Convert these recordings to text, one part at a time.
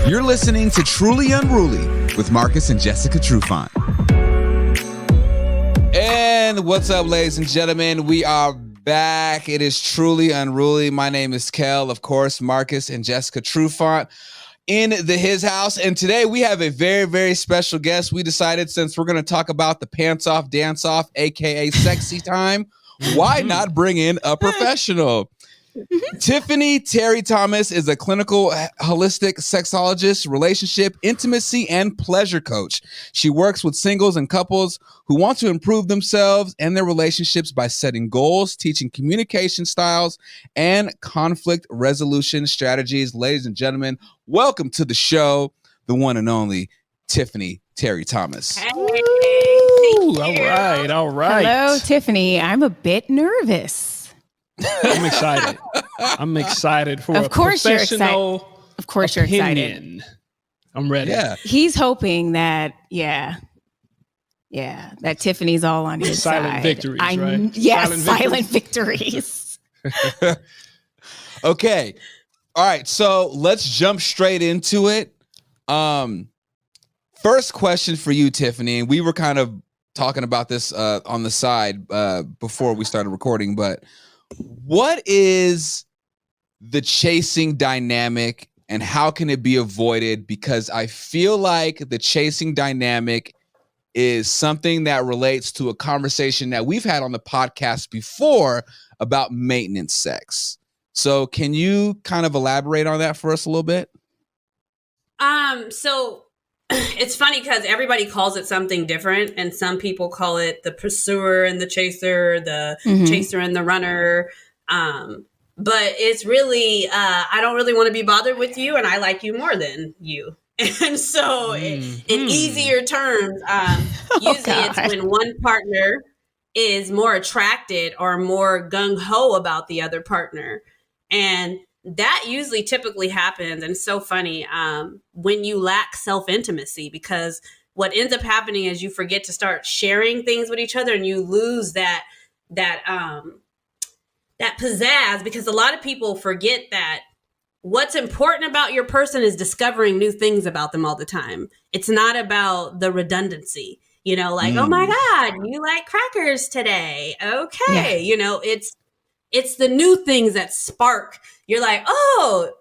You're listening to Truly Unruly with Marcus and Jessica Trufant. And what's up, ladies and gentlemen? We are back. It is Truly Unruly. My name is Kel, of course, Marcus and Jessica Trufant in his house. And today we have a very, very special guest. We decided, since we're going to talk about the pants off, dance off, aka sexy time, why not bring in a professional? Tiffynee Terry Thomas is a clinical holistic sexologist, relationship, intimacy, and pleasure coach. She works with singles and couples who want to improve themselves and their relationships by setting goals, teaching communication styles, and conflict resolution strategies. Ladies and gentlemen, welcome to the show, the one and only Tiffynee Terry Thomas. Hey. Ooh, all right. Hello, Tiffynee. I'm a bit nervous. I'm excited. I'm excited for of course a professional Of course opinion. you're excited. I'm ready. Yeah. He's hoping that, that Tiffany's all on his Silent side. victories, right? Yes, silent victories. Okay. All right. So let's jump straight into it. First question for you, Tiffynee. And we were kind of talking about this on the side before we started recording, but what is the chasing dynamic and how can it be avoided? Because I feel like the chasing dynamic is something that relates to a conversation that we've had on the podcast before about maintenance sex. So can you kind of elaborate on that for us a little bit? So it's funny because everybody calls it something different, and some people call it the pursuer and the chaser, the chaser and the runner. But it's really, I don't really want to be bothered with you, and I like you more than you. And so in easier terms, usually it's when one partner is more attracted or more gung-ho about the other partner. And that usually typically happens, and it's so funny, when you lack self-intimacy, because what ends up happening is you forget to start sharing things with each other, and you lose that pizzazz, because a lot of people forget that what's important about your person is discovering new things about them all the time. It's not about the redundancy, oh my God, you like crackers today. Okay. Yeah. It's the new things that spark. You're like, oh,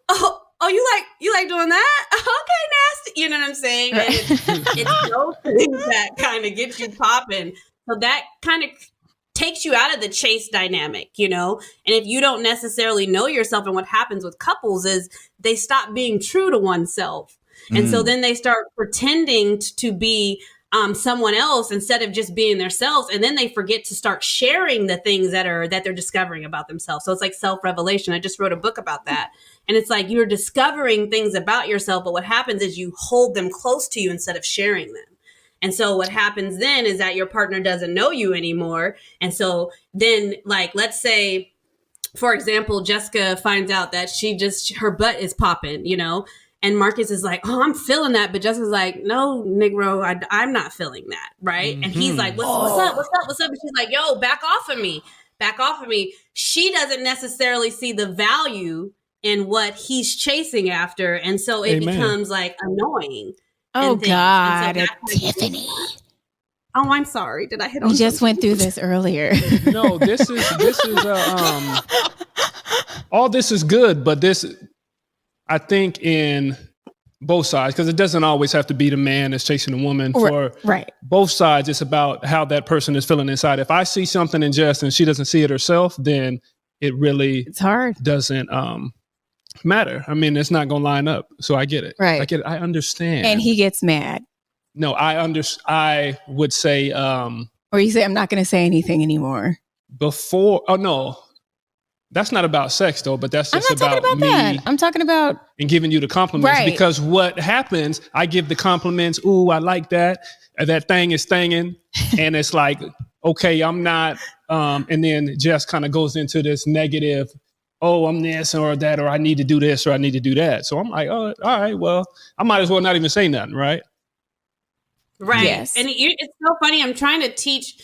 you like doing that? Okay, nasty. You know what I'm saying? And it's those things that kind of get you popping. So that kind of takes you out of the chase dynamic, And if you don't necessarily know yourself, and what happens with couples is they stop being true to oneself. And so then they start pretending to be someone else instead of just being themselves. And then they forget to start sharing the things that they're discovering about themselves. So it's like self-revelation. I just wrote a book about that. And it's like you're discovering things about yourself, but what happens is you hold them close to you instead of sharing them. And so what happens then is that your partner doesn't know you anymore. And so then, like, let's say, for example, Jessica finds out that her butt is popping, And Marcus is like, oh, I'm feeling that. But Jessica's like, no, Negro, I'm not feeling that. Right. And he's like, what's up? And she's like, yo, back off of me. She doesn't necessarily see the value in what he's chasing after. And so it becomes like annoying. Oh, God, Tiffynee. Oh, I'm sorry. Did I hit on We just went through this earlier. No, this is all this is good, but this, I think, in both sides, because it doesn't always have to be the man that's chasing the woman. For both sides, it's about how that person is feeling inside. If I see something in Jess and she doesn't see it herself, then it's hard. Doesn't matter. I mean, it's not going to line up. So I get it. Right. I get it. I understand. And he gets mad. No, I would say... or you say, I'm not going to say anything anymore. No. That's not about sex, though, but that's just about me. That. I'm talking about... And giving you the compliments. Right. Because what happens, I give the compliments. Ooh, I like that. That thing is thinging. And it's like, okay, I'm not... and then Jess kind of goes into this negative... Oh, I'm this or that, or I need to do this or I need to do that. So I'm like, oh, all right, well, I might as well not even say nothing, right? Right. Yes. And it's so funny. I'm trying to teach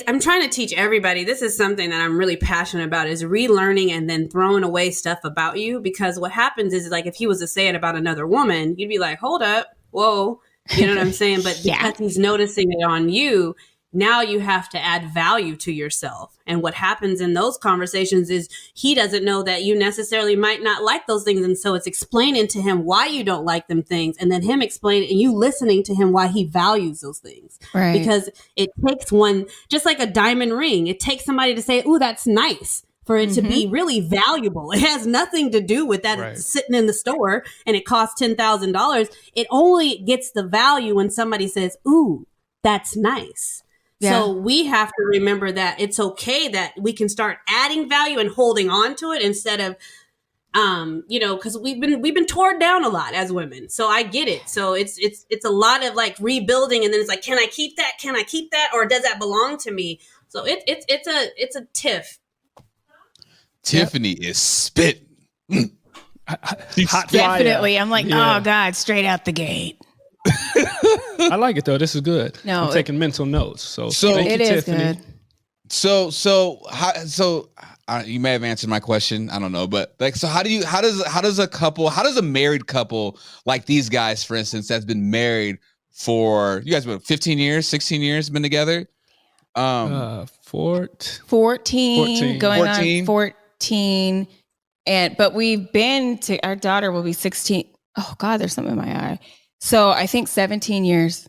I'm trying to teach everybody. This is something that I'm really passionate about, is relearning and then throwing away stuff about you. Because what happens is, like, if he was to say it about another woman, you'd be like, hold up, whoa, you know what I'm saying? But because he's noticing it on you, now you have to add value to yourself. And what happens in those conversations is he doesn't know that you necessarily might not like those things. And so it's explaining to him why you don't like them things, and then him explaining and you listening to him why he values those things. Right. Because it takes one, just like a diamond ring, it takes somebody to say, ooh, that's nice, for it to be really valuable. It has nothing to do with that. It's sitting in the store and it costs $10,000. It only gets the value when somebody says, ooh, that's nice. Yeah. So we have to remember that it's okay that we can start adding value and holding on to it instead of, because we've been torn down a lot as women. So I get it. So it's a lot of like rebuilding, and then it's like, can I keep that? Can I keep that? Or does that belong to me? So it's a tiff. Tiffany is spit. Hot Definitely. fire. I'm like, oh God, straight out the gate. I like it though. This is good. No, I'm taking mental notes. So it is Tiffany. Good. So you may have answered my question. I don't know, but like, so how does a married couple like these guys, for instance, that's been married for, you guys, what, 15 years, 16 years been together? 14 going on 14. But we've been to, our daughter will be 16. Oh God, there's something in my eye. So I think 17 years.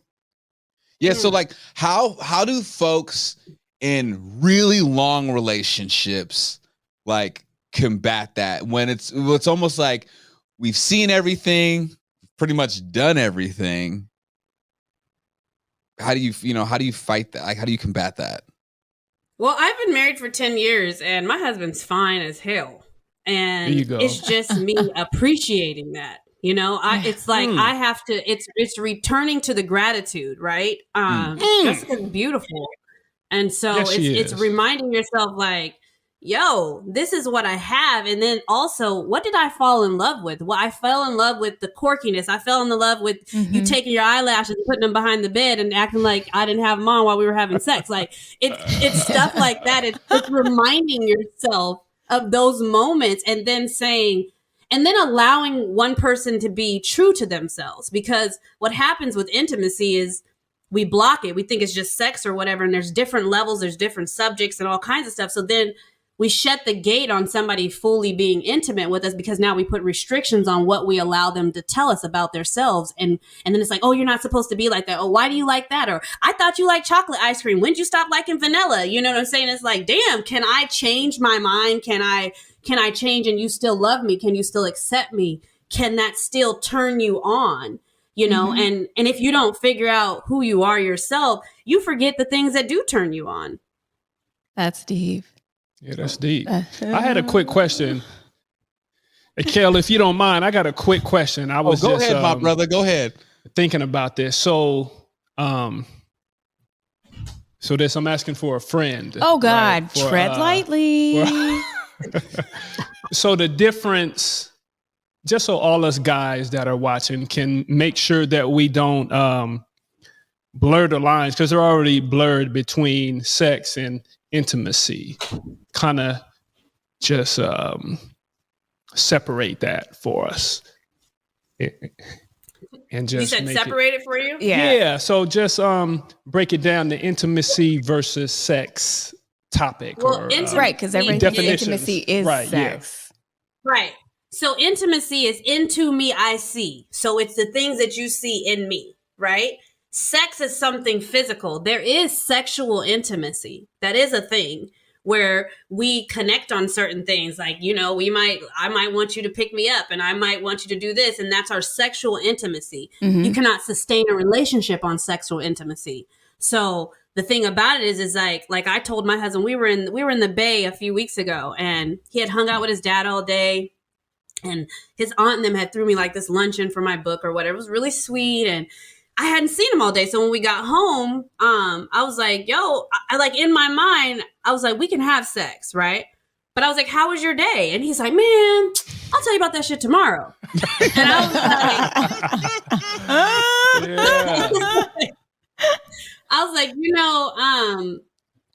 Yeah. So like, how do folks in really long relationships like combat that when it's almost like we've seen everything, pretty much done everything? How do you fight that? Like, how do you combat that? Well, I've been married for 10 years and my husband's fine as hell. And it's just me appreciating that. It's like I have to, it's returning to the gratitude, right? Jessica's beautiful. And so it's reminding yourself like, yo, this is what I have. And then also, what did I fall in love with? Well, I fell in love with the quirkiness. I fell in love with you taking your eyelashes and putting them behind the bed and acting like I didn't have them on while we were having sex. Like it's stuff like that. It's reminding yourself of those moments and then allowing one person to be true to themselves. Because what happens with intimacy is we block it. We think it's just sex or whatever. And there's different levels, there's different subjects and all kinds of stuff. So then we shut the gate on somebody fully being intimate with us because now we put restrictions on what we allow them to tell us about themselves. And then it's like, oh, you're not supposed to be like that. Oh, why do you like that? Or I thought you liked chocolate ice cream. When'd you stop liking vanilla? You know what I'm saying? It's like, damn, can I change my mind? Can I change and you still love me? Can you still accept me? Can that still turn you on? And if you don't figure out who you are yourself, you forget the things that do turn you on. That's deep. Yeah, that's deep. I had a quick question. Hey, Kel, if you don't mind, I got a quick question. Go ahead, my brother. Go ahead. Thinking about this. So I'm asking for a friend. Oh God, right? Tread lightly. So the difference, just so all us guys that are watching can make sure that we don't blur the lines, because they're already blurred between sex and intimacy. Kind of just separate that for us. And just you said separate it for you? Yeah. So just break it down to intimacy versus sex topic. Well, right, because intimacy is sex. Yeah. Right. So intimacy is into me, I see. So it's the things that you see in me, right? Sex is something physical. There is sexual intimacy. That is a thing where we connect on certain things. Like, I might want you to pick me up and I might want you to do this. And that's our sexual intimacy. Mm-hmm. You cannot sustain a relationship on sexual intimacy. So the thing about it is like I told my husband, we were in the Bay a few weeks ago and he had hung out with his dad all day. And his aunt and them had threw me like this luncheon for my book or whatever. It was really sweet. And I hadn't seen him all day. So when we got home, I was like, yo, I like in my mind, I was like, we can have sex, right? But I was like, how was your day? And he's like, man, I'll tell you about that shit tomorrow. And I was like, I was like,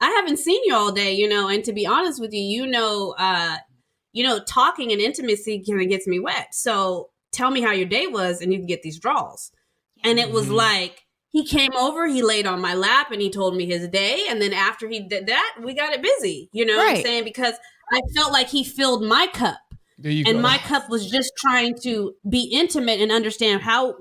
I haven't seen you all day, and to be honest with you, talking and intimacy kind of gets me wet. So tell me how your day was and you can get these draws. And it was like, he came over, he laid on my lap and he told me his day. And then after he did that, we got it busy, what I'm saying? Because I felt like he filled my cup. And my cup was just trying to be intimate and understand how,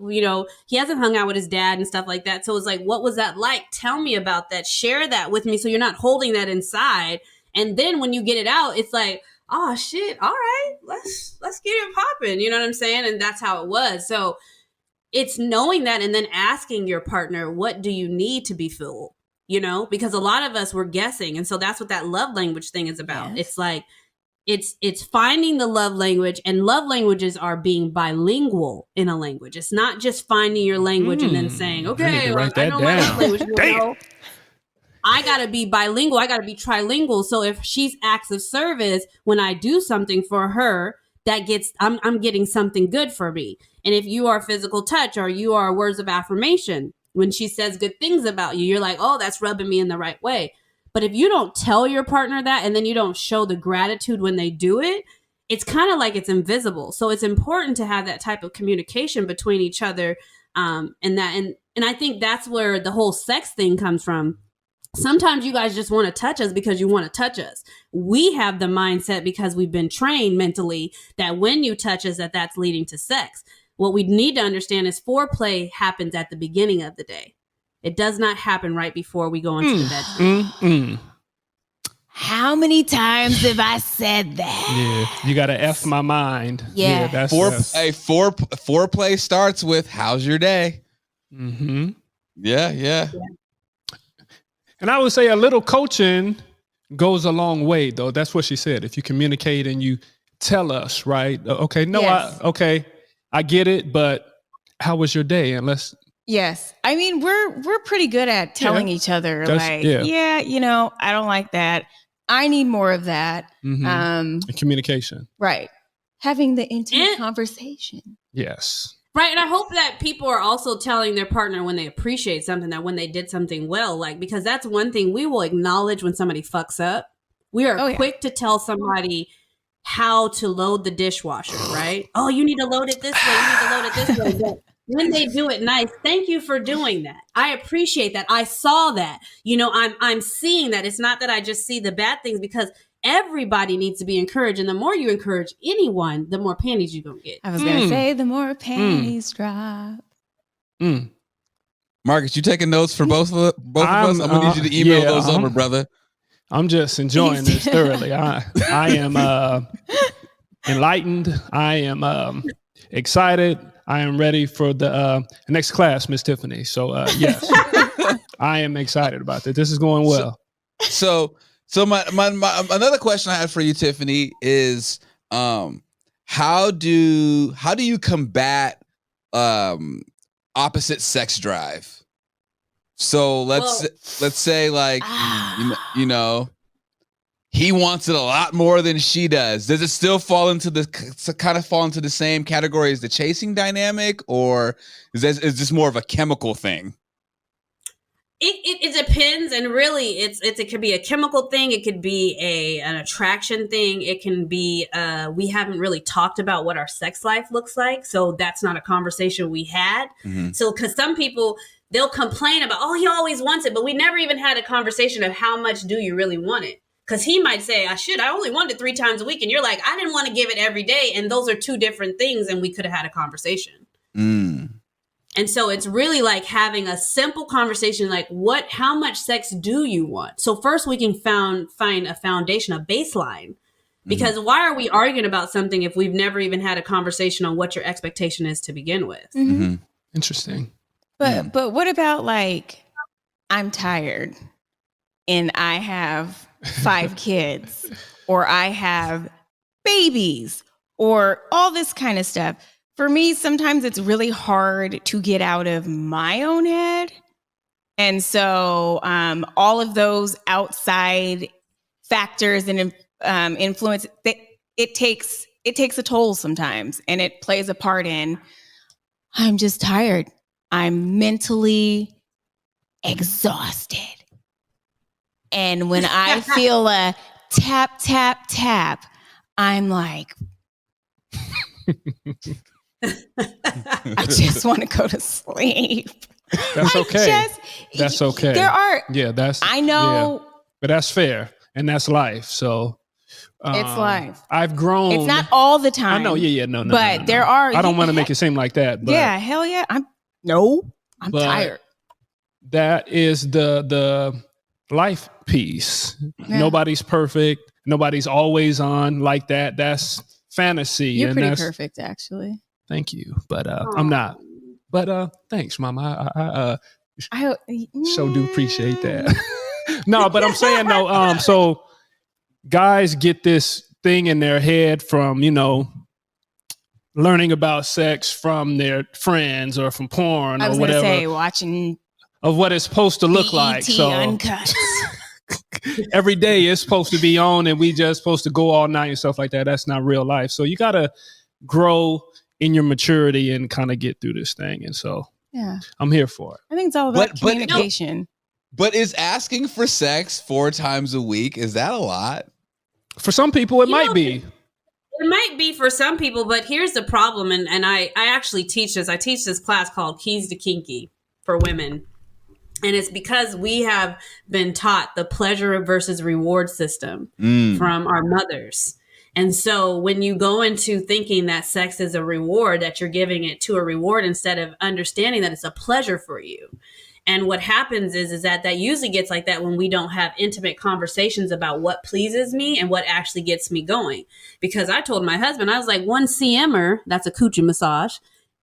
he hasn't hung out with his dad and stuff like that. So it was like, what was that like? Tell me about that. Share that with me so you're not holding that inside. And then when you get it out, it's like, oh, shit. All right, let's get it popping. You know what I'm saying? And that's how it was. So it's knowing that and then asking your partner, what do you need to be filled? Because a lot of us were guessing. And so that's what that love language thing is about. Yes. It's like, it's finding the love language, and love languages are being bilingual in a language. It's not just finding your language and then saying, okay, I know my love language. I got to be bilingual. I got to be trilingual. So if she's acts of service, when I do something for her, I'm getting something good for me. And if you are physical touch or you are words of affirmation, when she says good things about you, you're like, oh, that's rubbing me in the right way. But if you don't tell your partner that, and then you don't show the gratitude when they do it, it's kind of like it's invisible. So it's important to have that type of communication between each other. And I think that's where the whole sex thing comes from. Sometimes you guys just want to touch us because you want to touch us. We have the mindset because we've been trained mentally that when you touch us, that's leading to sex. What we need to understand is foreplay happens at the beginning of the day. It does not happen right before we go into the bedroom. How many times have I said that? Yeah, you got to F my mind. Yeah, that's foreplay starts with how's your day? Mm-hmm. Yeah. And I would say a little coaching goes a long way, though. That's what she said. If you communicate and you tell us, right? Okay, no, yes. I get it, but how was your day? And let's. Yes. I mean, we're pretty good at telling each other, I don't like that. I need more of that. Mm-hmm. Communication. Right. Having the intimate conversation. Yes. Right. And I hope that people are also telling their partner when they appreciate something, that when they did something well, because that's one thing we will acknowledge when somebody fucks up. We are quick to tell somebody how to load the dishwasher, right? Oh, you need to load it this way. You need to load it this way. But when they do it nice, thank you for doing that. I appreciate that. I saw that. I'm seeing that. It's not that I just see the bad things, because everybody needs to be encouraged. And the more you encourage anyone, the more panties you're going to get. I was going to say, the more panties drop. Marcus, you taking notes for both of us? I'm going to need you to email those over, brother. I'm just enjoying this thoroughly. I am enlightened. I am excited. I am ready for the next class, Miss Tiffynee. So yes, I am excited about this. This is going well. So my another question I have for you, Tiffynee, is how do you combat opposite sex drive? So let's say like he wants it a lot more than she does. Does it still fall into the same category as the chasing dynamic, or is this more of a chemical thing? It depends, and really, it could be a chemical thing. It could be an attraction thing. It can be we haven't really talked about what our sex life looks like, so that's not a conversation we had. Mm-hmm. So, because some people, they'll complain about, oh, he always wants it, but we never even had a conversation of how much do you really want it. Because he might say, I only want it 3 times a week. And you're like, I didn't want to give it every day. And those are 2 different things. And we could have had a conversation. And so it's really like having a simple conversation, like how much sex do you want? So first we can find a foundation, a baseline. Because why are we arguing about something if we've never even had a conversation on what your expectation is to begin with? Mm-hmm. Interesting. But what about like, I'm tired and I have 5 kids, or I have babies, or all this kind of stuff. For me, sometimes it's really hard to get out of my own head. And so all of those outside factors and influence, it takes a toll sometimes, and it plays a part in, I'm just tired. I'm mentally exhausted. And when I feel a tap, tap, tap, I'm like, I just want to go to sleep. That's okay. That's okay. There are. Yeah, that's. I know. Yeah, but that's fair, and that's life. So it's life. I've grown. It's not all the time. I know. Yeah. No. But there are. I don't want to make it seem like that. But yeah. Hell yeah. I'm tired. That is the life piece. Yeah. Nobody's perfect. Nobody's always on like that. That's fantasy. You're pretty perfect, actually. Thank you, but I'm not. But thanks, Mama. I so do appreciate that. No, but I'm saying no. So guys get this thing in their head from learning about sex from their friends or from porn or whatever. I was going to say watching of what it's supposed to look like. So uncut. Every day it's supposed to be on, and we just supposed to go all night and stuff like that. That's not real life. So you got to grow in your maturity and kind of get through this thing. And so I'm here for it. I think it's all about communication. But is asking for sex 4 times a week, is that a lot? For some people, it might be. It might be for some people, but here's the problem. And I actually teach this. I teach this class called Keys to Kinky for women. And it's because we have been taught the pleasure versus reward system from our mothers. And so when you go into thinking that sex is a reward, that you're giving it to a reward instead of understanding that it's a pleasure for you. And what happens is that usually gets like that when we don't have intimate conversations about what pleases me and what actually gets me going. Because I told my husband, I was like, 1 CM'er, that's a coochie massage,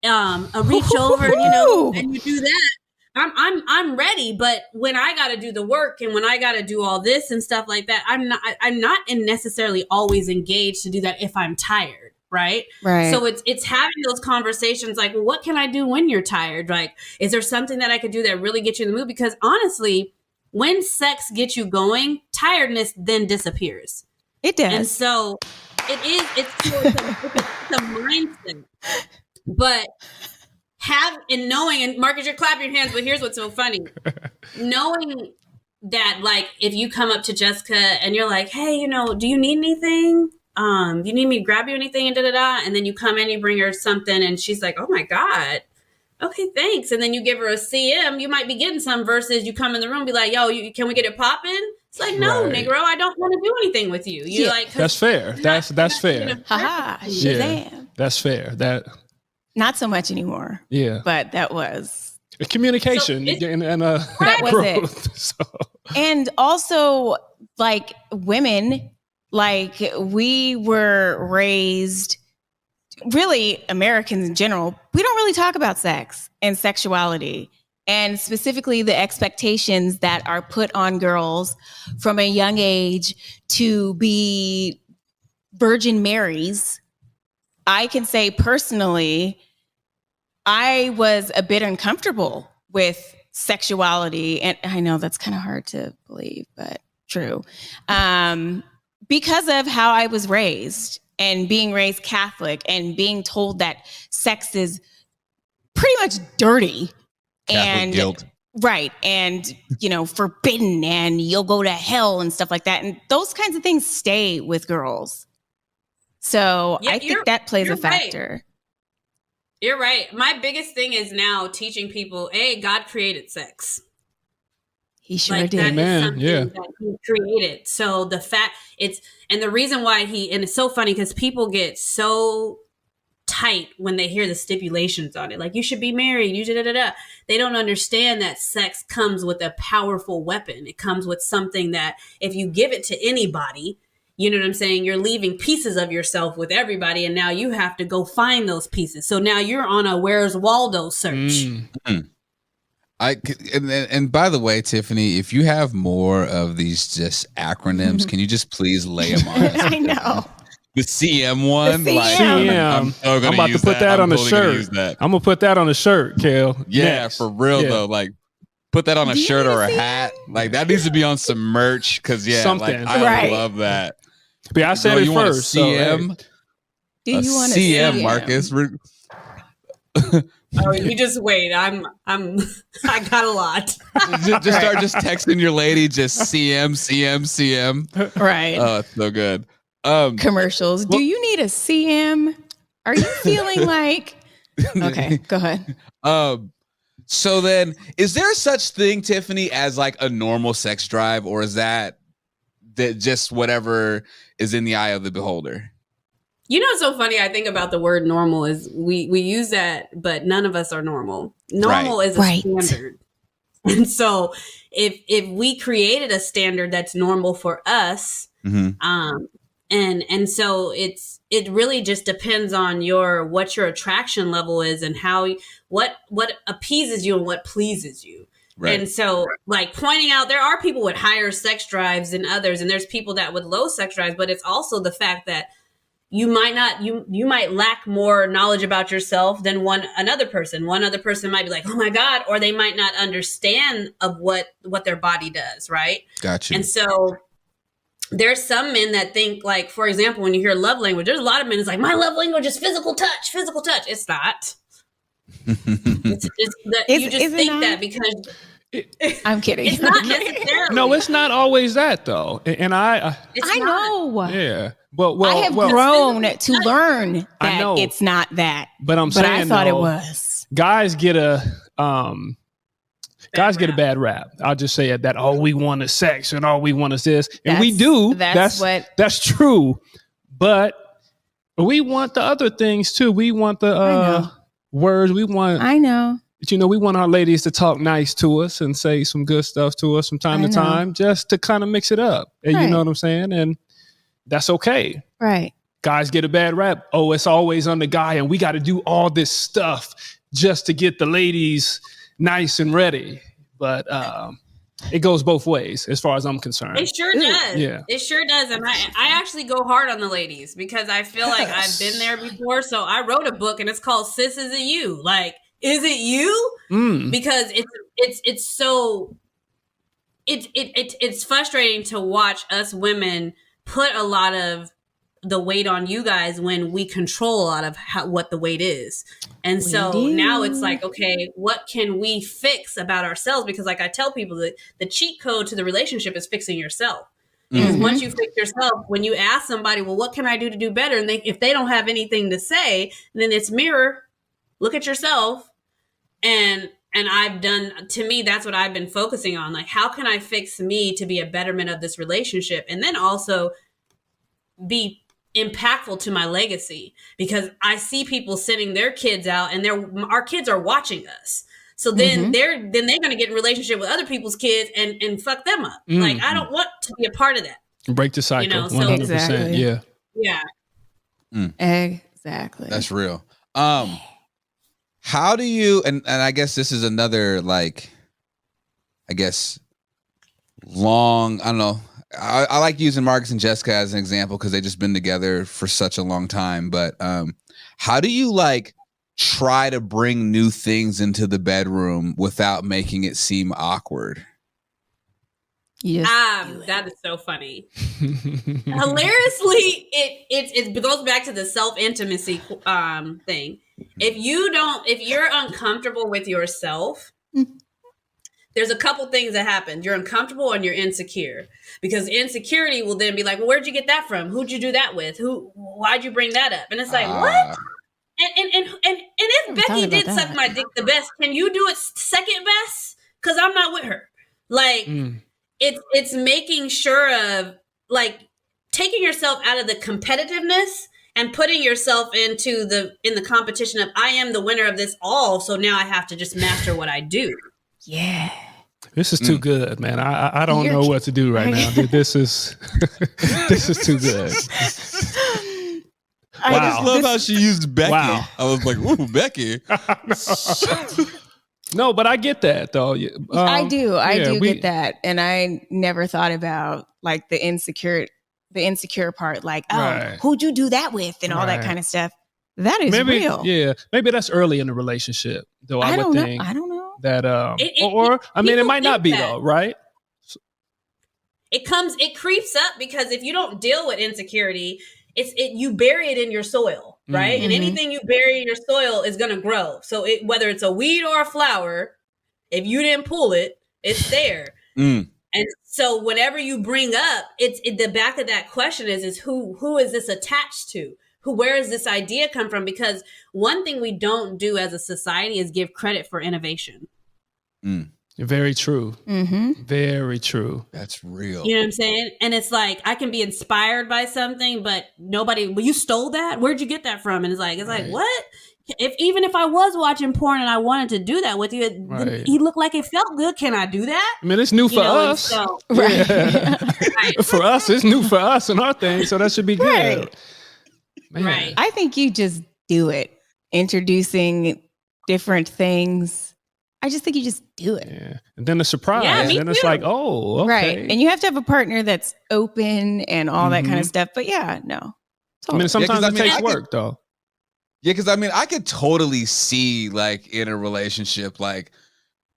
a reach over, and you do that. I'm ready, but when I got to do the work and when I got to do all this and stuff like that, I'm not necessarily always engaged to do that if I'm tired, right? Right. So it's having those conversations like, well, what can I do when you're tired? Like, is there something that I could do that really gets you in the mood? Because honestly, when sex gets you going, tiredness then disappears. It does. And so it's a mindset, but knowing, and Marcus, you're clapping your hands, but here's what's so funny. Knowing that, like, if you come up to Jessica and you're like, hey, do you need anything? Do you need me to grab you anything? And and then you come in, you bring her something and she's like, oh my God. Okay, thanks. And then you give her a CM, you might be getting some versus you come in the room and be like, yo, can we get it popping? It's like, no, right. Negro, I don't want to do anything with you. That's fair. That's fair. Haha, Shazam. That's fair. Not so much anymore. Yeah. But that was communication and that was growth. It. So. And also, like, women, like, we were raised, really Americans in general, we don't really talk about sex and sexuality, and specifically the expectations that are put on girls from a young age to be Virgin Marys. I can say personally, I was a bit uncomfortable with sexuality. And I know that's kind of hard to believe, but true. Because of how I was raised and being raised Catholic and being told that sex is pretty much dirty. Catholic guilt. Right. And, forbidden and you'll go to hell and stuff like that. And those kinds of things stay with girls. So I think that plays a factor. Right. You're right. My biggest thing is now teaching people, God created sex. He sure did. Man, yeah. That he created. So the fact and the reason why and it's so funny because people get so tight when they hear the stipulations on it. Like, you should be married. You should They don't understand that sex comes with a powerful weapon. It comes with something that if you give it to anybody, you know what I'm saying? You're leaving pieces of yourself with everybody. And now you have to go find those pieces. So now you're on a Where's Waldo search. Mm-hmm. And by the way, Tiffany, if you have more of these just acronyms, can you just please lay them on us? I know. The CM one? The CM. I'm about to put that on the shirt. I'm going to put that on the shirt, Kel. Yeah, Next. For real, though. Like, put that on a shirt or a hat. Like, that needs to be on some merch because, something. I love that. But I said it first. CM? Do you want a CM, CM? Marcus? Oh, you just wait. I got a lot. just start just texting your lady, just CM. Right. Oh, it's so good. Commercials. Do you need a CM? Are you feeling like? Okay, go ahead. So then, is there such thing, Tiffynee, as like a normal sex drive, or is that just whatever is in the eye of the beholder? You know what's so funny? I think about the word normal is we use that, but none of us are normal. Normal is a standard. And so if we created a standard that's normal for us, and so it really just depends on what your attraction level is and what appeases you and what pleases you. Right. And so, like, pointing out there are people with higher sex drives than others, and there's people that with low sex drives, but it's also the fact that you might lack more knowledge about yourself than another person. One other person might be like, oh my God, or they might not understand of what their body does, right? Gotcha. And so there's some men that think, like, for example, when you hear love language, there's a lot of men who's like, my love language is physical touch. It's not. You just think that because I'm kidding. It's not necessarily. No, it's not always that though. And I know. Yeah. Well, I have grown to learn that it's not that. But I thought it was. Guys get a bad rap. I'll just say it that all we want is sex and all we want is this. And we do. That's true. But we want the other things too. We want the words. We want we want our ladies to talk nice to us and say some good stuff to us from time to time, just to kind of mix it up. And you know what I'm saying? And that's okay. Right. Guys get a bad rap. Oh, it's always on the guy and we got to do all this stuff just to get the ladies nice and ready. But it goes both ways as far as I'm concerned. It sure does. Yeah. It sure does. And I actually go hard on the ladies because I feel like I've been there before. So I wrote a book and it's called Sis, Is It You? Like, is it you? Because it's so it's frustrating to watch us women put a lot of the weight on you guys when we control a lot of what the weight is. And so now it's like, okay, what can we fix about ourselves? Because like I tell people that the cheat code to the relationship is fixing yourself. Because once you fix yourself, when you ask somebody, well, what can I do to do better? And if they don't have anything to say, then it's mirror, look at yourself. And to me, that's what I've been focusing on. Like, how can I fix me to be a betterment of this relationship? And then also be impactful to my legacy, because I see people sending their kids out and our kids are watching us. So then they're going to get in relationship with other people's kids and fuck them up. Like, I don't want to be a part of that. Break the cycle. 100%. Exactly. Yeah. Exactly. That's real. How do you, and I guess this is another, like, I don't know. I like using Marcus and Jessica as an example because they've just been together for such a long time. But how do you, like, try to bring new things into the bedroom without making it seem awkward? Yes. That is so funny. Hilariously, it goes back to the self-intimacy thing. If you're uncomfortable with yourself, there's a couple things that happen. You're uncomfortable and you're insecure, because insecurity will then be like, well, where'd you get that from? Who'd you do that with? Why'd you bring that up? And it's like, what? And if Becky did suck my dick the best, can you do it second best? Because I'm not with her. Like, it's making sure of, like, taking yourself out of the competitiveness and putting yourself in the competition of, I am the winner of this all, so now I have to just master what I do. Yeah. This is too good, man. I don't know what to do right now. This is this is too good. I just love how she used Becky. Wow. I was like, ooh, Becky. No, but I get that though. I do get that. And I never thought about, like, the insecure part, like, who'd you do that with and all that kind of stuff. That is real. Yeah. Maybe that's early in the relationship, though. I would think. I don't know. That it might not be though, right? It creeps up because if you don't deal with insecurity, you bury it in your soil. right? And anything you bury in your soil is going to grow. So whether it's a weed or a flower, if you didn't pull it, it's there. And so whatever you bring up, it's the back of that question is who is this attached to? Where does this idea come from? Because one thing we don't do as a society is give credit for innovation. Very true. Very true. That's real. You know what I'm saying? And it's like, I can be inspired by something, but well, you stole that? Where'd you get that from? And it's like, what? Even if I was watching porn and I wanted to do that with you, he looked like it felt good. Can I do that? I mean, it's new for us. So, For us, it's new for us and our thing. So that should be good. Man. Right. I think you just do it. Introducing different things. I just think you just do it. Yeah. And then the surprise. Yeah, me and it's too. like, oh, okay. Right. And you have to have a partner that's open and all that kind of stuff. But yeah, no. Totally. I mean, sometimes it takes work though. Yeah, because I mean, I could totally see like in a relationship, like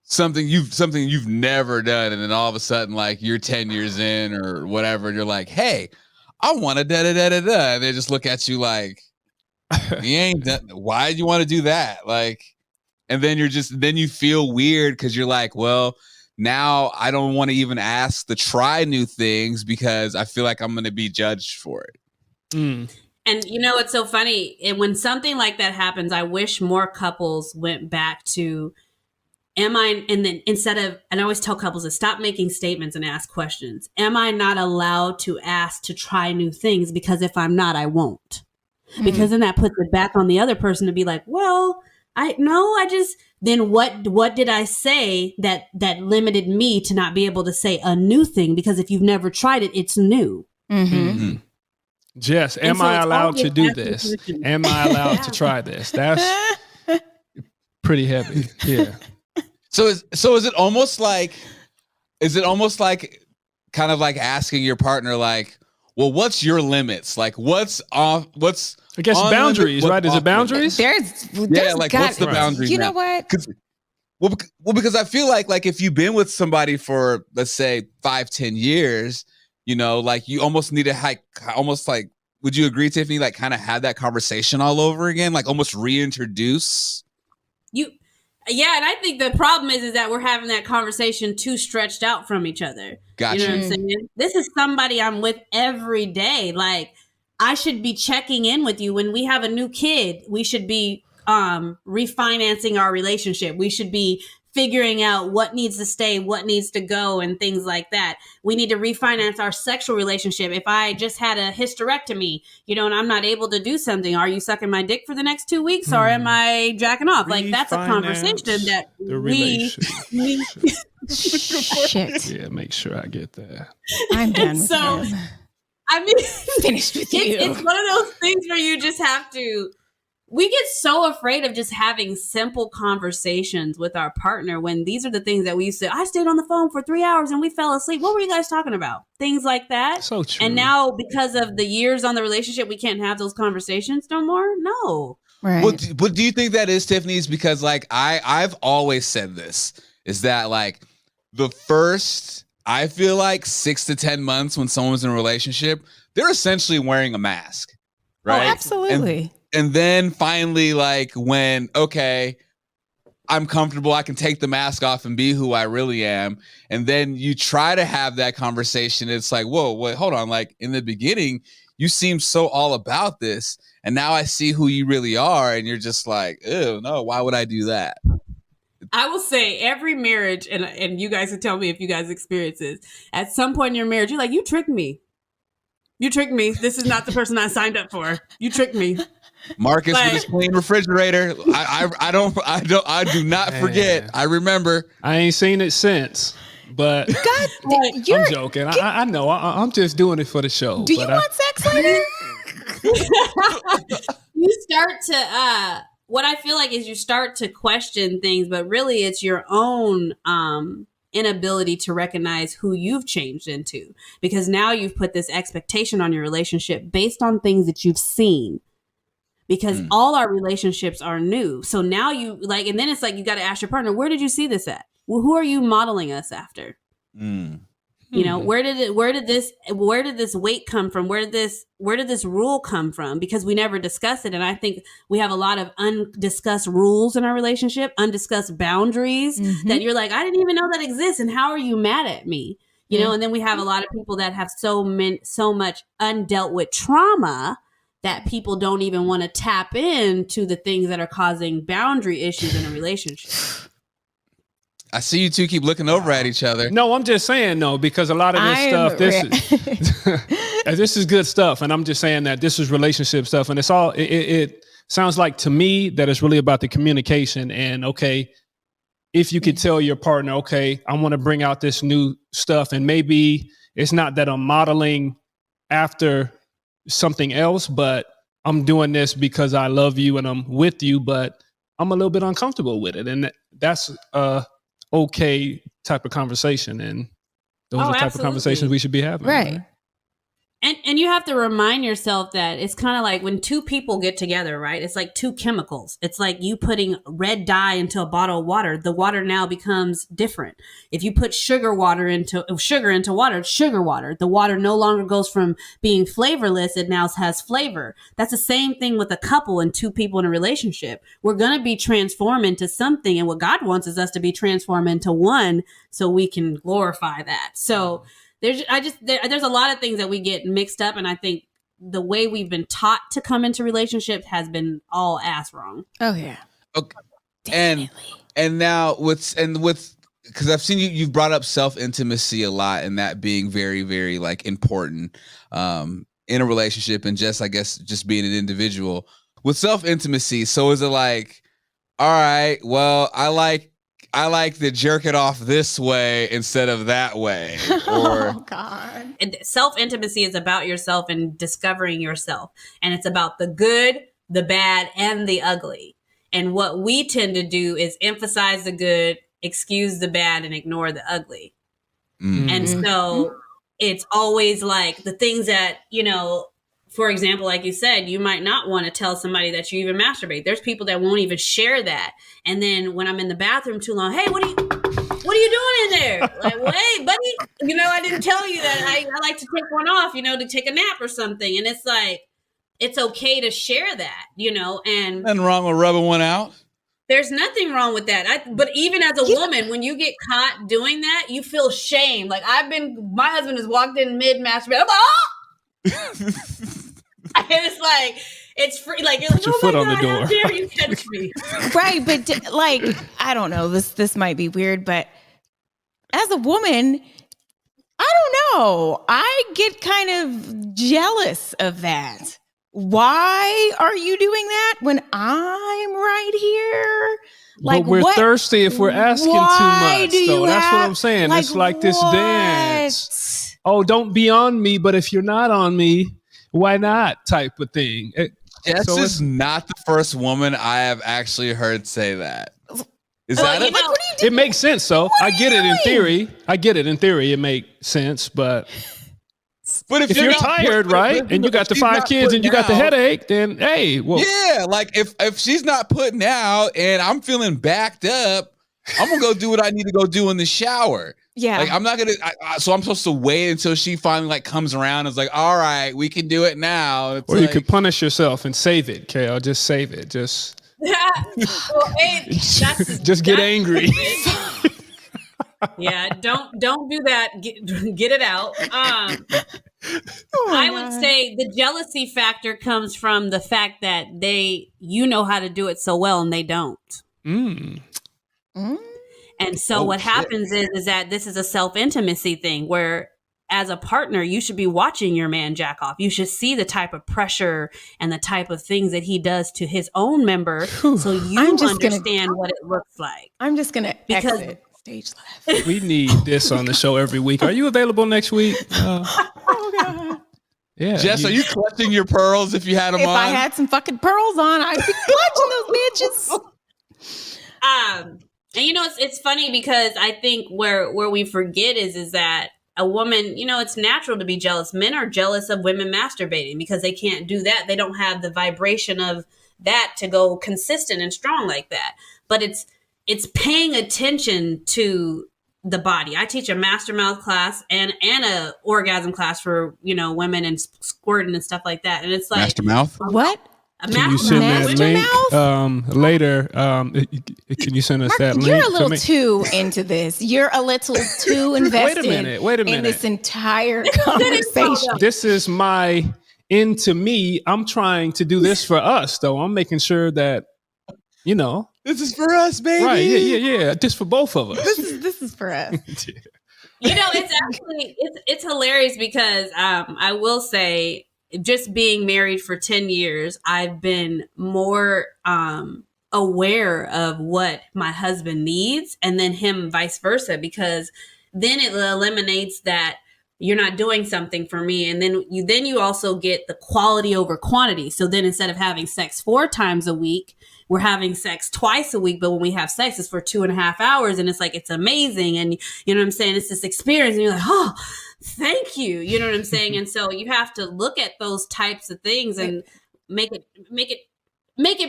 something you've never done, and then all of a sudden, like you're 10 years in or whatever, and you're like, hey, I want to da-da-da-da-da. And they just look at you like, you ain't done. Why do you want to do that? Like, and then then you feel weird because you're like, well, now I don't want to even ask to try new things because I feel like I'm going to be judged for it. And you know, it's so funny. And when something like that happens, I wish more couples went back to, and then and I always tell couples to stop making statements and ask questions. Am I not allowed to ask to try new things? Because if I'm not, I won't. Because then that puts it back on the other person to be like, well, then what did I say that limited me to not be able to say a new thing? Because if you've never tried it, it's new. Jess, am I allowed to do this? Am I allowed to try this? That's pretty heavy. Yeah. So is it almost like kind of like asking your partner, like, well, what's your limits? Like what's I guess boundaries, right? Is it boundaries? There's what's the boundaries? You know what? Because I feel like if you've been with somebody for, let's say, 5-10 years, you know, like you almost need to would you agree, Tiffany, like kind of have that conversation all over again, like almost reintroduce? Yeah, and I think the problem is that we're having that conversation too stretched out from each other. Gotcha. You know what I'm saying? This is somebody I'm with every day. Like, I should be checking in with you. When we have a new kid, we should be refinancing our relationship. We should be figuring out what needs to stay, what needs to go, and things like that. We need to refinance our sexual relationship. If I just had a hysterectomy, you know, and I'm not able to do something, are you sucking my dick for the next 2 weeks or am I jacking off? Like, that's a conversation that Shit. Yeah, make sure I get that. I'm done with this. I mean, finished with you. It's one of those things where you just have to. We get so afraid of just having simple conversations with our partner when these are the things that we used to. I stayed on the phone for 3 hours and we fell asleep. What were you guys talking about? Things like that. So true. And now, because of the years on the relationship, we can't have those conversations no more. No. Right. What do you think that is, Tiffany? Is because like I've always said this, is that like the first, I feel like 6 to 10 months when someone's in a relationship, they're essentially wearing a mask, right? Oh, absolutely. And then finally, like when, okay, I'm comfortable, I can take the mask off and be who I really am. And then you try to have that conversation. It's like, whoa, wait, hold on. Like in the beginning, you seem so all about this. And now I see who you really are. And you're just like, ew, no, why would I do that? I will say every marriage, and you guys can tell me if you guys experience this, at some point in your marriage, you're like, you tricked me. You tricked me. This is not the person I signed up for. You tricked me. Marcus with his clean refrigerator. I do not forget. I remember. I ain't seen it since, but God, I'm joking. I know. I'm just doing it for the show. Do you want sex later? You start to what I feel like is you start to question things, but really it's your own inability to recognize who you've changed into, because now you've put this expectation on your relationship based on things that you've seen. Because all our relationships are new. So now you like, and then it's like, you got to ask your partner, where did you see this at? Well, who are you modeling us after? You know, where did this weight come from? Where did this rule come from? Because we never discuss it. And I think we have a lot of undiscussed rules in our relationship, undiscussed boundaries that you're like, I didn't even know that exists. And how are you mad at me? You know, and then we have a lot of people that have so much undealt with trauma that people don't even want to tap into the things that are causing boundary issues in a relationship. I see you two keep looking over at each other. No, I'm just saying no, because a lot of this is good stuff. And I'm just saying that this is relationship stuff. And it sounds like to me that it's really about the communication. And okay, if you could tell your partner, okay, I want to bring out this new stuff. And maybe it's not that I'm modeling after something else, but I'm doing this because I love you and I'm with you, but I'm a little bit uncomfortable with it. And that's okay type of conversation, and those are the type of conversations we should be having. Right. And you have to remind yourself that it's kind of like when two people get together, right? It's like two chemicals. It's like you putting red dye into a bottle of water. The water now becomes different. If you put sugar into water, it's sugar water. The water no longer goes from being flavorless. It now has flavor. That's the same thing with a couple and two people in a relationship. We're going to be transformed into something. And what God wants is us to be transformed into one so we can glorify that. So there's a lot of things that we get mixed up, and I think the way we've been taught to come into relationships has been all ass wrong. Oh yeah. Okay. And now because I've seen you've brought up self-intimacy a lot, and that being very, very like important in a relationship, and just I guess just being an individual with self-intimacy. So is it like, all right, well, I like to jerk it off this way instead of that way. Or oh God. Self-intimacy is about yourself and discovering yourself. And it's about the good, the bad, and the ugly. And what we tend to do is emphasize the good, excuse the bad, and ignore the ugly. Mm-hmm. And so it's always like the things that, you know, for example, like you said, you might not want to tell somebody that you even masturbate. There's people that won't even share that. And then when I'm in the bathroom too long, hey, what are you doing in there? Like, well, hey, buddy, you know, I didn't tell you that I like to take one off, you know, to take a nap or something. And it's like, it's okay to share that, you know, and nothing wrong with rubbing one out. There's nothing wrong with that. But even as a woman, when you get caught doing that, you feel shame. Like my husband has walked in mid-masturbate. I'm like, oh! And it's like, it's free. Like, you're like, your foot on the door. How dare you catch me? Right. But like, I don't know, this might be weird, but as a woman, I don't know. I get kind of jealous of that. Why are you doing that when I'm right here? Like, but we're thirsty if we're asking too much. So that's what I'm saying. Like, it's like this dance. Oh, don't be on me, but if you're not on me, why not? Type of thing. Jess is not the first woman I have actually heard say that. Is that it? Like, what are you doing? It makes sense, though. I get it in theory. It makes sense, but if you're tired, right, and you got the 5 kids and you got the headache, then hey, well, yeah, like if she's not putting out and I'm feeling backed up, I'm gonna go do what I need to go do in the shower. Yeah, like I'm not gonna. So I'm supposed to wait until she finally like comes around and is like, all right, we can do it now. It's or like, you could punish yourself and save it, Kale. Just save it. Just just get angry. Yeah, don't do that. Get it out. I would say the jealousy factor comes from the fact that you know how to do it so well and they don't. And so what happens is that this is a self-intimacy thing where as a partner, you should be watching your man jack off. You should see the type of pressure and the type of things that he does to his own member so you understand what it looks like. I'm just going to exit stage left. We need this on the show every week. Are you available next week? Oh, God. Yeah. Jess, are you clutching your pearls if you had them on? If I had some fucking pearls on, I'd be clutching those bitches. And you know, it's funny because I think where we forget is that a woman, you know, it's natural to be jealous. Men are jealous of women masturbating because they can't do that. They don't have the vibration of that to go consistent and strong like that. But it's paying attention to the body. I teach a master mouth class and a orgasm class for, women and squirting and stuff like that. And it's like master mouth. What? Can you send that link later? Can you send us that link? You're a little too into this. You're a little too invested Wait a minute. in this entire conversation. This is my into me. I'm trying to do this for us, though. I'm making sure that, this is for us, baby. Right. Yeah. This for both of us. This is for us. It's actually, it's hilarious because I will say, just being married for 10 years, I've been more aware of what my husband needs and then him vice versa, because then it eliminates that you're not doing something for me. And then you also get the quality over quantity. So then instead of having sex 4 times a week, we're having sex twice a week. But when we have sex, it's for 2.5 hours. And it's like, it's amazing. And you know what I'm saying? It's this experience. And you're like, oh, thank you. You know what I'm saying? And so you have to look at those types of things and make it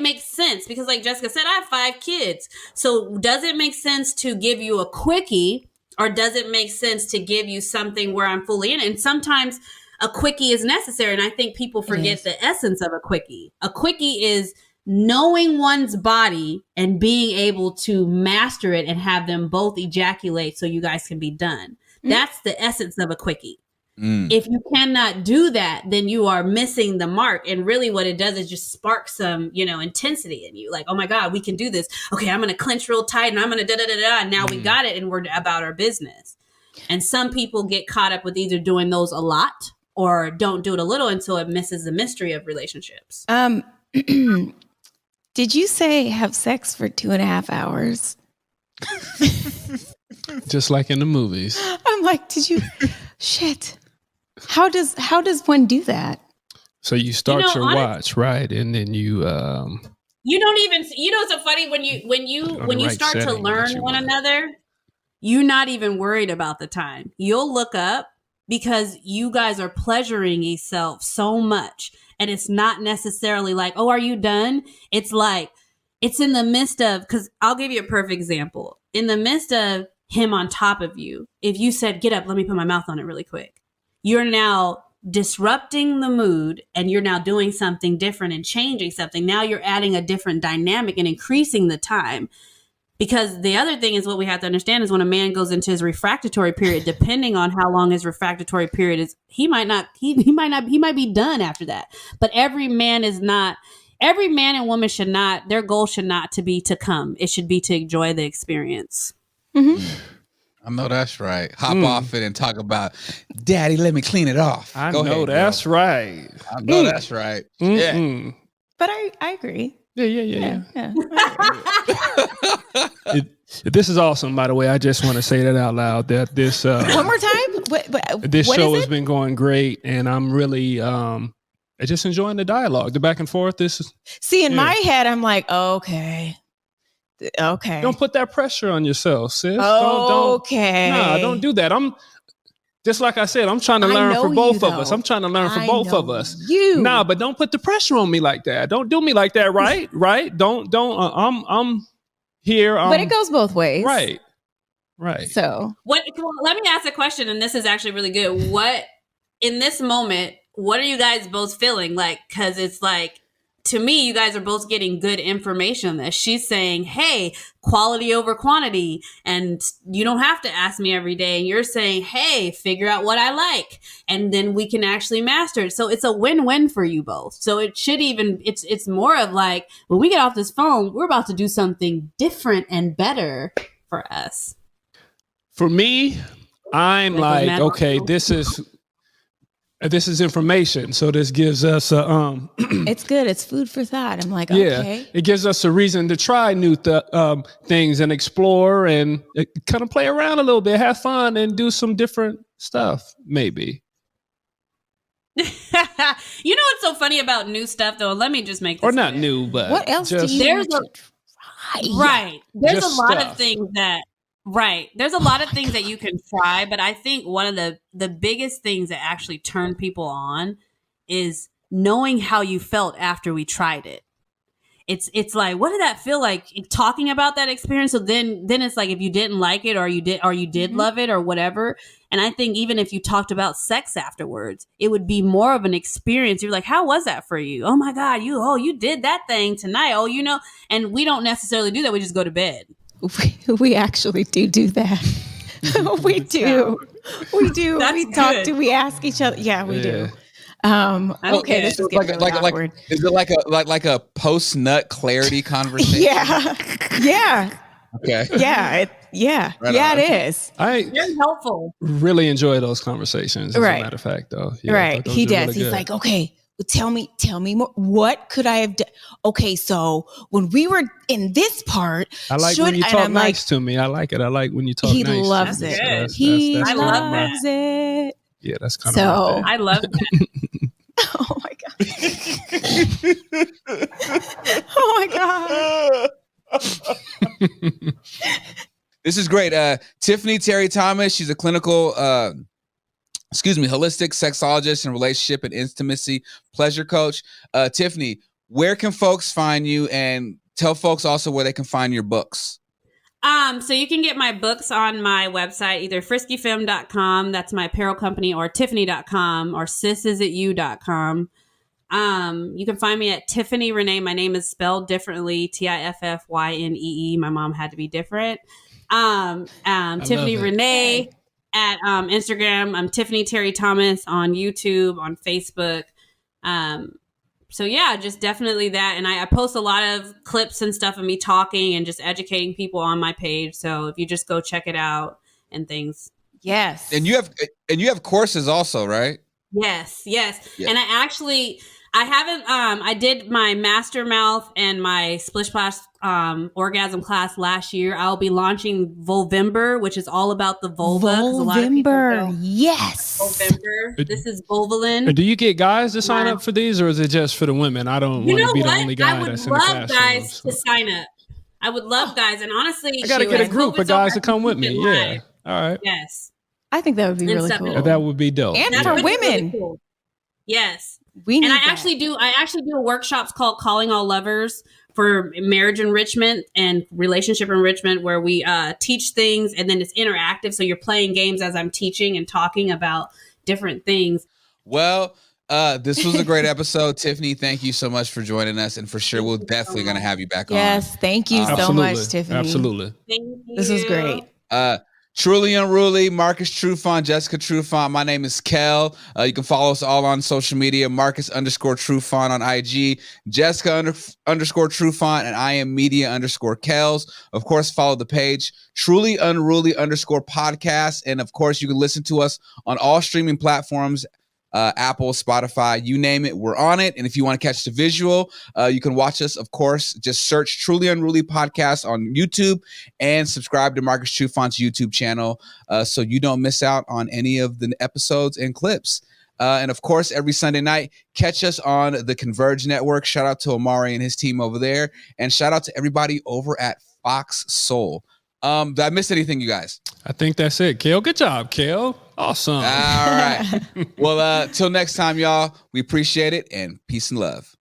make sense. Because like Jessica said, I have 5 kids. So does it make sense to give you a quickie, or does it make sense to give you something where I'm fully in it? And sometimes a quickie is necessary. And I think people forget the essence of a quickie. A quickie is knowing one's body and being able to master it and have them both ejaculate so you guys can be done. That's the essence of a quickie. If you cannot do that, then you are missing the mark. And really what it does is just spark some, intensity in you. Like, oh my God, we can do this. Okay, I'm going to clench real tight and I'm going to da-da-da-da. And now we got it and we're about our business. And some people get caught up with either doing those a lot or don't do it a little until it misses the mystery of relationships. Did you say have sex for 2.5 hours? Just like in the movies. I'm like, did you? Shit. How does one do that? So you start your watch, right? And then you you don't even, it's so funny when you start to learn one another, you're not even worried about the time. You'll look up because you guys are pleasuring yourself so much. And it's not necessarily like, oh, are you done? It's like, it's in the midst of, because I'll give you a perfect example. In the midst of him on top of you, if you said, get up, let me put my mouth on it really quick, you're now disrupting the mood and you're now doing something different and changing something. Now you're adding a different dynamic and increasing the time. Because the other thing is, what we have to understand is when a man goes into his refractory period, depending on how long his refractory period is, he might be done after that. But every man and woman should not, their goal should not to be to come. It should be to enjoy the experience. Mm-hmm. I know that's right. Hop off it and talk about, Daddy, let me clean it off. I know that's right. Yeah. But I agree. Yeah. This is awesome, by the way. I just want to say that out loud. That this one more time. This show has been going great, and I'm really just enjoying the dialogue, the back and forth. In my head, I'm like, okay. Don't put that pressure on yourself, sis. Okay. Don't do that. I'm just like I said. I'm trying to learn for both of us. I'm trying to learn for both of us. But don't put the pressure on me like that. Don't do me like that, right? Right? Don't. I'm here. But it goes both ways, right? So, let me ask a question, and this is actually really good. What in this moment? What are you guys both feeling like? Because it's like, to me, you guys are both getting good information on this. She's saying, hey, quality over quantity. And you don't have to ask me every day. And you're saying, hey, figure out what I like. And then we can actually master it. So it's a win-win for you both. So it should even, it's more of like, when we get off this phone, we're about to do something different and better for us. For me, I'm like, okay, this is information. So this gives us it's good. It's food for thought. I'm like, okay. It gives us a reason to try new things and explore and kind of play around a little bit, have fun, and do some different stuff, maybe. You know what's so funny about new stuff, though? Let me just make this Or not clear. new, but what else do you want to try? Right. There's Just a lot stuff. of things that Right. There's a lot of things that you can try, but I think one of the biggest things that actually turn people on is knowing how you felt after we tried it. it's like, what did that feel like talking about that experience? So then it's like, if you didn't like it or you did love it or whatever. And I think even if you talked about sex afterwards, it would be more of an experience. You're like, how was that for you? Oh my God, you did that thing tonight. Oh, and we don't necessarily do that. We just go to bed. We actually do that. We do. We do. That's we good. talk to, we ask each other. Yeah, we do. Okay, this is getting really awkward. Is it like a post nut clarity conversation? Yeah. Okay. Yeah. Right it is. Very helpful. Really enjoy those conversations. As a matter of fact, though. Yeah, right. He does. Really He's like, okay, well, tell me more. What could I have done? Okay, so when we were in this part, I like when you talk nice to me. I like it. I like when you talk nice. He loves it. He loves it. Yeah, that's kind of so. I love that. Oh my god! Oh my god! This is great. Tiffynee Terry Thomas. She's a clinical, holistic sexologist and relationship and intimacy pleasure coach. Tiffynee, where can folks find you, and tell folks also where they can find your books? So you can get my books on my website, either friskyfemme.com, that's my apparel company, or tiffany.com, or sisisyou.com. You can find me at Tiffynee Renee. My name is spelled differently, Tiffynee. My mom had to be different. Tiffynee Renee at Instagram. I'm Tiffynee Terry Thomas on YouTube, on Facebook. So yeah, just definitely that. And I post a lot of clips and stuff of me talking and just educating people on my page. So if you just go check it out and things. Yes. And you have courses also, right? Yes. And I did my master mouth and my splish splash orgasm class last year. I'll be launching Vulvember, which is all about the vulva. Vulvember, yes. Vulvember. This is Vulvalin. Do you get guys to sign up for these, or is it just for the women? I don't want to be the only guy that's in the class. I would love guys to sign up. I would love guys, and honestly, I gotta get a group of guys to come with me. Yeah, all right. Yes, I think that would be really cool. That would be dope. And for women, really cool. Yes. I actually do workshops called Calling All Lovers for marriage enrichment and relationship enrichment, where we teach things, and then it's interactive. So you're playing games as I'm teaching and talking about different things. Well, this was a great episode. Tiffynee, thank you so much for joining us. And for sure, we're definitely going to have you back on. Yes. Thank you so much, Tiffynee. Absolutely. Thank you. This was great. Truly Unruly, Marcus Trufant, Jessica Trufant. My name is Kel. You can follow us all on social media. Marcus_Trufant on IG, Jessica_Trufant, and I am Media_Kels. Of course, follow the page, Truly Unruly _podcast. And of course, you can listen to us on all streaming platforms. Apple, Spotify, you name it, we're on it. And if you want to catch the visual, you can watch us, of course. Just search Truly Unruly Podcast on YouTube and subscribe to Marcus Trufant's YouTube channel so you don't miss out on any of the episodes and clips. And of course, every Sunday night, catch us on the Converge Network. Shout out to Omari and his team over there. And shout out to everybody over at Fox Soul. Did I miss anything, you guys? I think that's it, Kale. Good job, Kale. Awesome. All right. Well, till next time, y'all, we appreciate it, and peace and love.